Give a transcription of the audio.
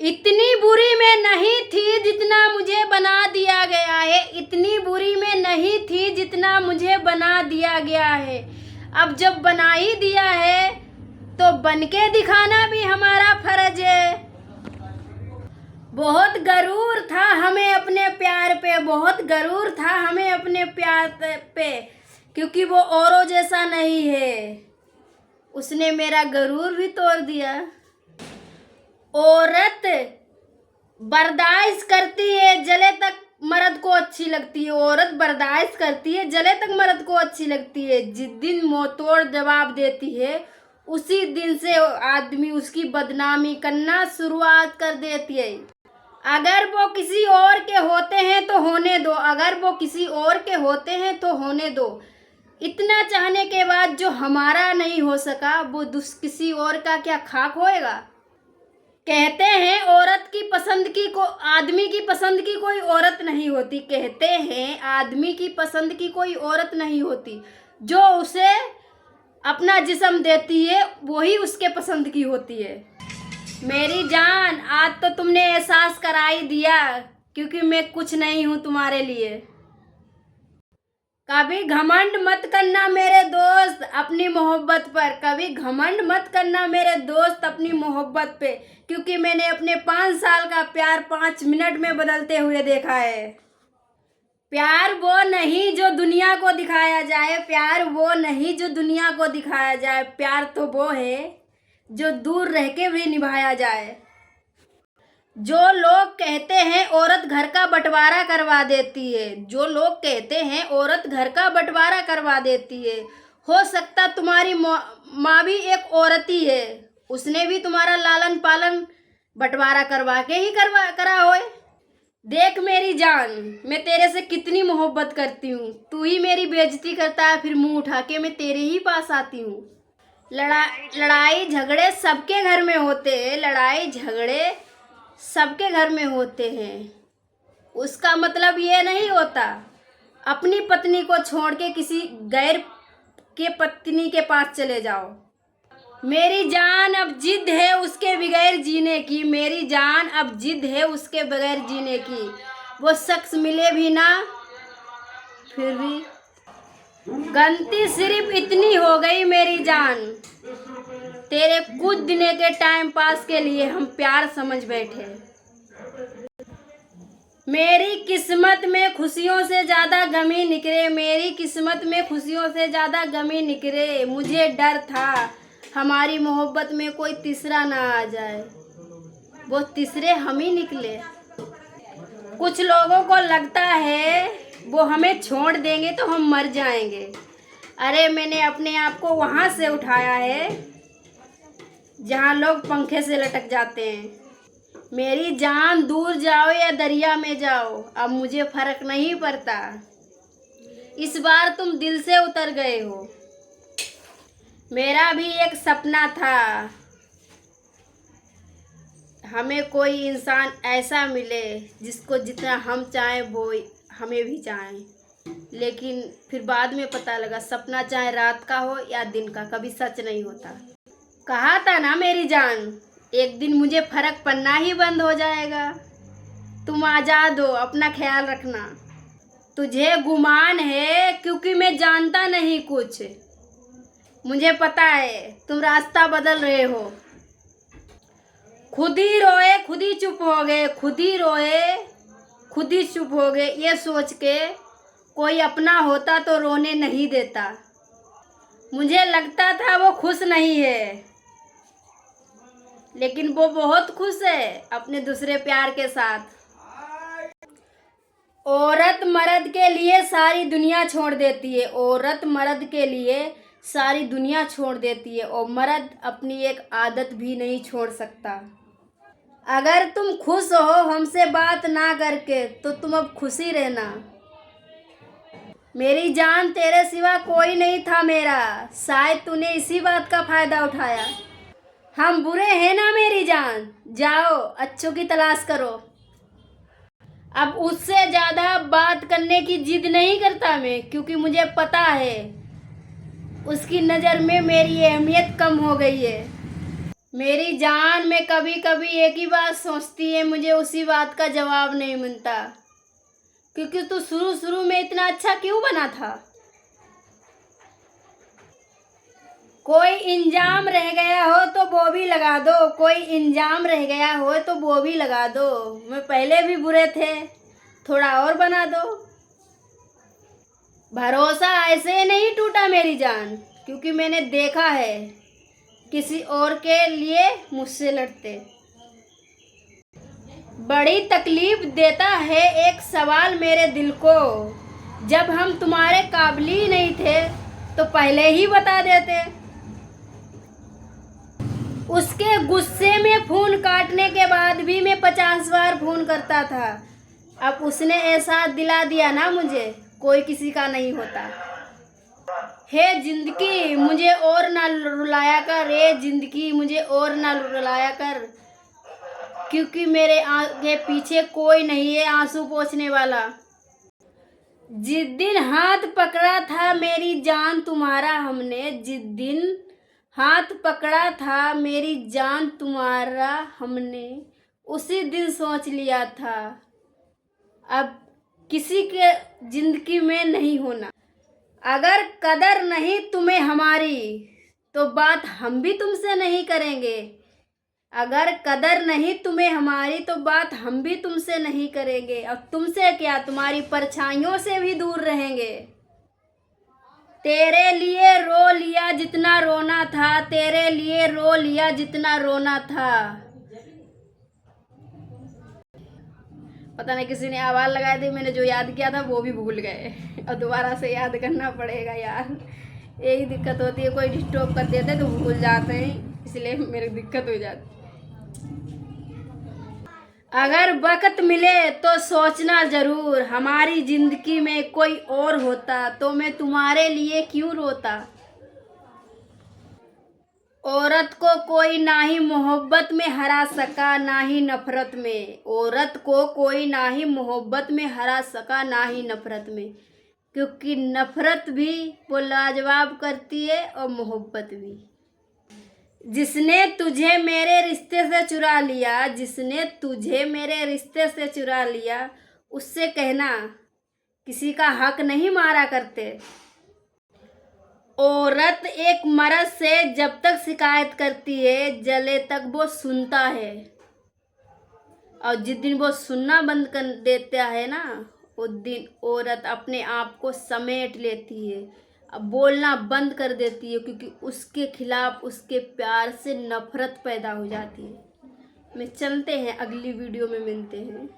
इतनी बुरी मैं नहीं थी जितना मुझे बना दिया गया है। इतनी बुरी मैं नहीं थी जितना मुझे बना दिया गया है। अब जब बना ही दिया है तो बनके दिखाना भी हमारा फर्ज है। बहुत गरूर था हमें अपने प्यार पे, बहुत गरूर था हमें अपने प्यार पे, क्योंकि वो औरों जैसा नहीं है। उसने मेरा गरूर भी तोड़ दिया। औरत बर्दाश्त करती है जले तक मर्द को अच्छी लगती है। औरत बर्दाश्त करती है जले तक मर्द को अच्छी लगती है। जिस दिन मुंहतोड़ जवाब देती है उसी दिन से आदमी उसकी बदनामी करना शुरुआत कर देती है। अगर वो किसी और के होते हैं तो होने दो, अगर वो किसी और के होते हैं तो होने दो। इतना चाहने के बाद जो हमारा नहीं हो सका वो किसी और का क्या खाक होएगा। कहते हैं औरत की पसंद की आदमी की पसंद की कोई औरत नहीं होती। कहते हैं आदमी की पसंद की कोई औरत नहीं होती। जो उसे अपना जिस्म देती है वही उसके पसंद की होती है। मेरी जान, आज तो तुमने एहसास करा ही दिया, क्योंकि मैं कुछ नहीं हूँ तुम्हारे लिए। कभी घमंड मत करना मेरे दोस्त अपनी मोहब्बत पर, कभी घमंड मत करना मेरे दोस्त अपनी मोहब्बत पे, क्योंकि मैंने अपने 5 साल का प्यार 5 मिनट में बदलते हुए देखा है। प्यार वो नहीं जो दुनिया को दिखाया जाए, प्यार वो नहीं जो दुनिया को दिखाया जाए। प्यार तो वो है जो दूर रह के भी निभाया जाए। जो लोग कहते हैं औरत घर का बंटवारा करवा देती है, जो लोग कहते हैं औरत घर का बंटवारा करवा देती है, हो सकता तुम्हारी माँ भी एक औरत ही है। उसने भी तुम्हारा लालन पालन बंटवारा करवा के ही करा होए। देख मेरी जान, मैं तेरे से कितनी मोहब्बत करती हूँ। तू ही मेरी बेइज्जती करता है, फिर मुंह उठा के मैं तेरे ही पास आती हूँ। लड़ाई झगड़े सबके घर में होते हैं, लड़ाई झगड़े सबके घर में होते हैं। उसका मतलब ये नहीं होता अपनी पत्नी को छोड़ के किसी गैर के पत्नी के पास चले जाओ। मेरी जान, अब जिद है उसके बगैर जीने की। मेरी जान, अब जिद है उसके बगैर जीने की। वो शख्स मिले भी ना, फिर भी गलती सिर्फ इतनी हो गई मेरी जान, तेरे कुछ दिनों के टाइम पास के लिए हम प्यार समझ बैठे। मेरी किस्मत में खुशियों से ज़्यादा गमी निकले, मेरी किस्मत में खुशियों से ज़्यादा गमी निकले। मुझे डर था हमारी मोहब्बत में कोई तीसरा ना आ जाए, वो तीसरे हम ही निकले। कुछ लोगों को लगता है वो हमें छोड़ देंगे तो हम मर जाएंगे। अरे मैंने अपने आप को वहाँ से उठाया है जहाँ लोग पंखे से लटक जाते हैं। मेरी जान, दूर जाओ या दरिया में जाओ, अब मुझे फर्क नहीं पड़ता। इस बार तुम दिल से उतर गए हो। मेरा भी एक सपना था हमें कोई इंसान ऐसा मिले जिसको जितना हम चाहें वो हमें भी चाहें। लेकिन फिर बाद में पता लगा सपना चाहे रात का हो या दिन का, कभी सच नहीं होता। कहा था ना मेरी जान, एक दिन मुझे फर्क पड़ना ही बंद हो जाएगा। तुम आज़ाद हो, अपना ख्याल रखना। तुझे गुमान है क्योंकि मैं जानता नहीं कुछ। मुझे पता है तुम रास्ता बदल रहे हो। खुद ही रोए खुद ही चुप हो गए, खुद ही रोए खुद ही चुप हो गए, ये सोच के कोई अपना होता तो रोने नहीं देता। मुझे लगता था वो खुश नहीं है, लेकिन वो बहुत खुश है अपने दूसरे प्यार के साथ। औरत मर्द के लिए सारी दुनिया छोड़ देती है, औरत मर्द के लिए सारी दुनिया छोड़ देती है, और मर्द अपनी एक आदत भी नहीं छोड़ सकता। अगर तुम खुश हो हमसे बात ना करके तो तुम अब खुशी रहना। मेरी जान, तेरे सिवा कोई नहीं था मेरा, शायद तूने इसी बात का फ़ायदा उठाया। हम बुरे हैं ना मेरी जान, जाओ अच्छों की तलाश करो। अब उससे ज़्यादा बात करने की जिद नहीं करता मैं, क्योंकि मुझे पता है उसकी नज़र में मेरी अहमियत कम हो गई है। मेरी जान, मैं कभी कभी एक ही बात सोचती है, मुझे उसी बात का जवाब नहीं मिलता, क्योंकि तू शुरू शुरू में इतना अच्छा क्यों बना था। कोई इंजाम रह गया हो तो वो भी लगा दो, कोई इंजाम रह गया हो तो वो भी लगा दो। मैं पहले भी बुरे थे, थोड़ा और बना दो। भरोसा ऐसे नहीं टूटा मेरी जान, क्योंकि मैंने देखा है किसी और के लिए मुझसे लड़ते। बड़ी तकलीफ देता है एक सवाल मेरे दिल को, जब हम तुम्हारे काबिल ही नहीं थे तो पहले ही बता देते। उसके गुस्से में फ़ोन काटने के बाद भी मैं 50 बार फ़ोन करता था। अब उसने एहसास दिला दिया ना मुझे, कोई किसी का नहीं होता। हे जिंदगी मुझे और ना रुलाया कर, हे जिंदगी मुझे और ना रुलाया कर, क्योंकि मेरे आगे पीछे कोई नहीं है आंसू पोंछने वाला। जिस दिन हाथ पकड़ा था मेरी जान तुम्हारा हमने, जिस दिन हाथ पकड़ा था मेरी जान तुम्हारा हमने, उसी दिन सोच लिया था अब किसी के जिंदगी में नहीं होना। अगर कदर नहीं तुम्हें हमारी तो बात हम भी तुमसे नहीं करेंगे। अगर कदर नहीं तुम्हें हमारी तो बात हम भी तुमसे नहीं करेंगे। अब तुमसे क्या, तुम्हारी परछाइयों से भी दूर रहेंगे। तेरे लिए रो लिया जितना रोना था, तेरे लिए रो लिया जितना रोना था। पता नहीं किसी ने आवाज़ लगाई थी, मैंने जो याद किया था वो भी भूल गए और दोबारा से याद करना पड़ेगा यार। यही दिक्कत होती है, कोई डिस्टर्ब कर देते हैं तो भूल जाते हैं, इसलिए मेरी दिक्कत हो जाती। अगर वक्त मिले तो सोचना ज़रूर, हमारी ज़िंदगी में कोई और होता तो मैं तुम्हारे लिए क्यों रोता। औरत को कोई ना ही मोहब्बत में हरा सका ना ही नफरत में, औरत को कोई ना ही मोहब्बत में हरा सका ना ही नफरत में, क्योंकि नफरत भी वो लाजवाब करती है और मोहब्बत भी। जिसने तुझे मेरे रिश्ते से चुरा लिया, जिसने तुझे मेरे रिश्ते से चुरा लिया, उससे कहना किसी का हक नहीं मारा करते। औरत एक मर्द से जब तक शिकायत करती है जले तक वो सुनता है, और जिस दिन वो सुनना बंद कर देता है ना, उस दिन औरत अपने आप को समेट लेती है, अब बोलना बंद कर देती है, क्योंकि उसके खिलाफ उसके प्यार से नफरत पैदा हो जाती है। मैं चलते हैं, अगली वीडियो में मिलते हैं।